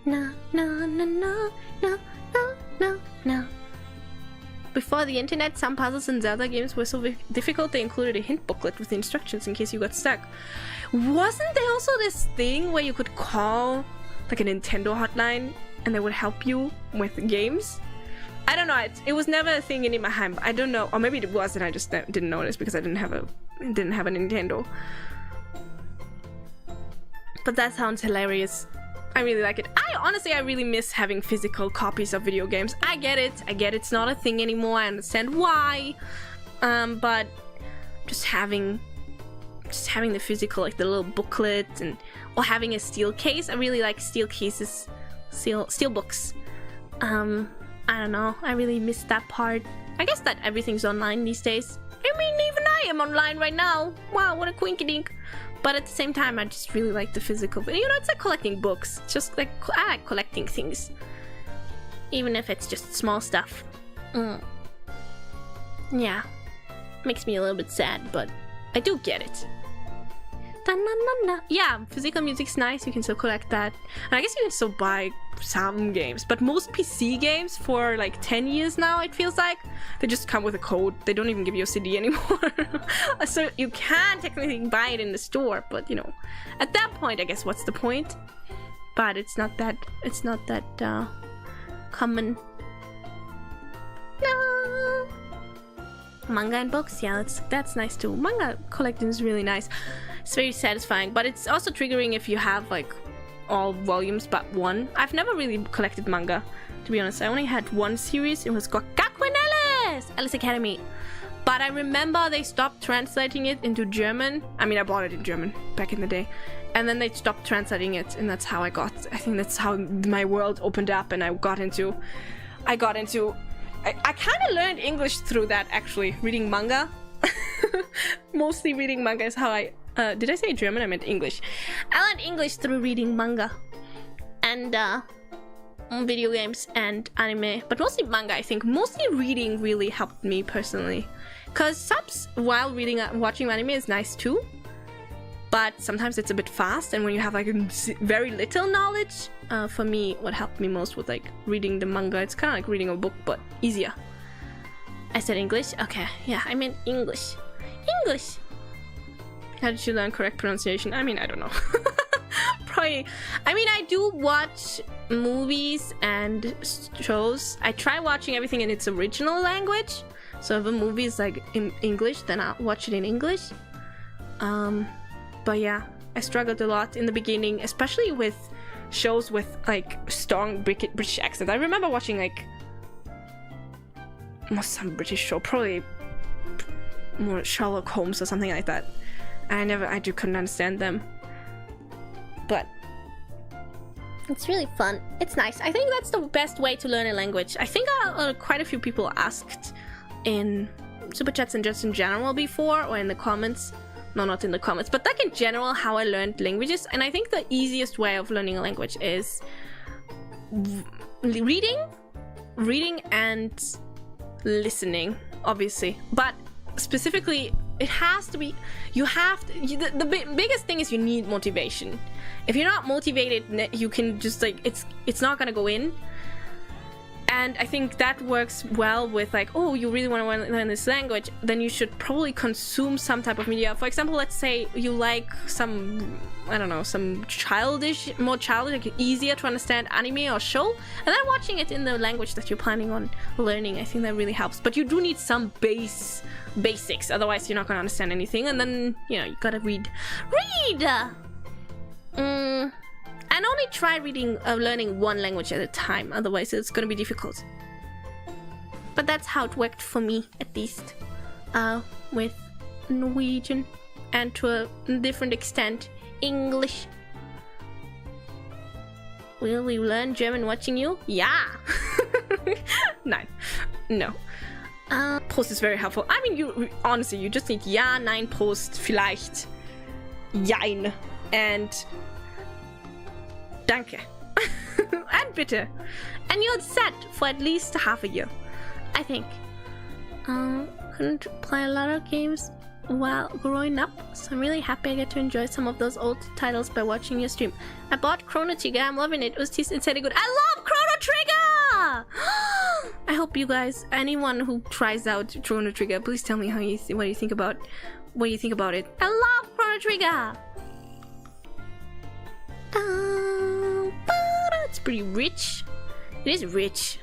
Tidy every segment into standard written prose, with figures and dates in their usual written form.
No, no, no, no, no, no, no, no. Before the internet, some puzzles in Zelda games were so difficult they included a hint booklet with the instructions in case you got stuck. Wasn't there also this thing where you could call like a Nintendo hotline and they would help you with games? I don't know. It was never a thing in my hand. I don't know, or maybe it was and I just didn't notice because I didn't have a Nintendo. But that sounds hilarious. I really like it. I really miss having physical copies of video games. I get it. It's not a thing anymore. I understand why. But just having the physical, like the little booklet, or having a steel case. I really like steel cases, steel books. I don't know. I really miss that part. I guess that everything's online these days. I mean, even I am online right now. Wow, what a quinky-dink. But at the same time, I just really like the physical. You know, it's like collecting books. It's just like, I like collecting things. Even if it's just small stuff. Yeah. Makes me a little bit sad, but I do get it. Yeah, physical music's nice. You can still collect that. And I guess you can still buy some games. But most PC games for like 10 years now, it feels like, they just come with a code. They don't even give you a CD anymore. So you can technically buy it in the store, but you know, at that point, I guess what's the point? But it's not that common. No. Manga and books, yeah, that's nice too. Manga collecting is really nice. It's very satisfying, but it's also triggering if you have like all volumes but one. I've never really collected manga, to be honest. I only had one series. It was called Alice Academy. But I remember they stopped translating it into German. I mean, I bought it in German back in the day. And then they stopped translating it, and that's how I think that's how my world opened up, and I kind of learned English through that, actually, reading manga. Mostly reading manga is how I... did I say German? I meant English. I learned English through reading manga. And, video games and anime. But mostly manga, I think. Mostly reading really helped me personally. Because subs while watching anime is nice too. But sometimes it's a bit fast, and when you have like very little knowledge, for me, what helped me most was like reading the manga. It's kind of like reading a book, but easier. I said English? Okay, yeah, I meant English. English! How did you learn correct pronunciation? I mean, I don't know. Probably. I mean, I do watch movies and shows. I try watching everything in its original language. So if a movie is like in English, then I'll watch it in English. But yeah, I struggled a lot in the beginning, especially with shows with like strong British accents. I remember watching like some British show, probably more Sherlock Holmes or something like that. I couldn't understand them. But it's really fun. It's nice. I think that's the best way to learn a language. I think quite a few people asked in Super Chats and just in general before, or in the comments. No, not in the comments, but like in general, how I learned languages. And I think the easiest way of learning a language is reading and listening, obviously. But specifically, it has to be, the biggest thing is you need motivation. If you're not motivated, you can just like, it's not gonna go in. And I think that works well with like, oh, you really want to learn this language, then you should probably consume some type of media. For example, let's say you like some, I don't know, some more childish, like easier to understand anime or show, and then watching it in the language that you're planning on learning. I think that really helps. But you do need some basics, otherwise you're not gonna understand anything. And then, you know, you gotta read. And only try learning one language at a time, otherwise it's gonna be difficult. But that's how it worked for me, at least, with Norwegian, and to a different extent, English. Will we learn German watching you? Yeah! Nein. No. Post is very helpful. I mean, honestly, you just need ja, nein, Post, vielleicht, jein, and danke. And bitte. And you're set for at least half a year, I think. Couldn't play a lot of games. while growing up, so I'm really happy I get to enjoy some of those old titles by watching your stream. I bought Chrono Trigger, I'm loving it. It was just insanely good. I love Chrono Trigger! I hope you guys, anyone who tries out Chrono Trigger, please tell me what you think about it. I love Chrono Trigger! It's pretty rich. It is rich.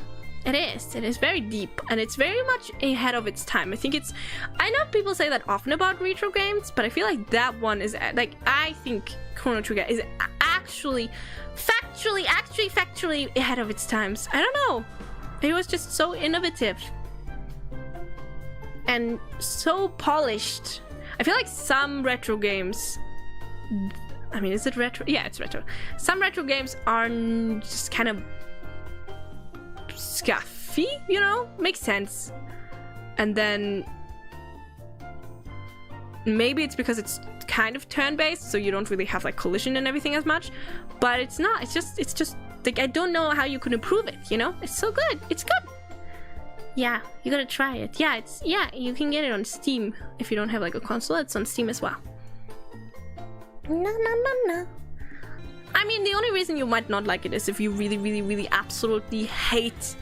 It is very deep, and it's very much ahead of its time. I know people say that often about retro games, but I feel like that one is, like, I think Chrono Trigger is actually factually ahead of its times. I don't know. It was just so innovative and so polished. I feel like some retro games, I mean, is it retro? Yeah, it's retro. Some retro games are just kind of scuffy, you know? Makes sense. And then maybe it's because it's kind of turn-based, so you don't really have like collision and everything as much. But it's not. It's just like, I don't know how you could improve it, you know? It's so good. It's good. Yeah, you gotta try it. Yeah, you can get it on Steam. If you don't have like a console, it's on Steam as well. No. I mean, the only reason you might not like it is if you really absolutely hate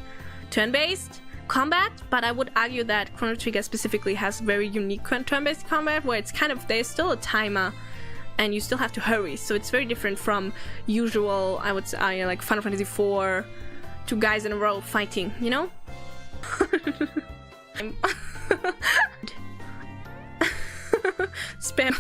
turn-based combat, but I would argue that Chrono Trigger specifically has very unique turn-based combat where it's kind of, there's still a timer and you still have to hurry, so it's very different from usual, I would say, like Final Fantasy IV, 2 guys in a row fighting, you know? Spam.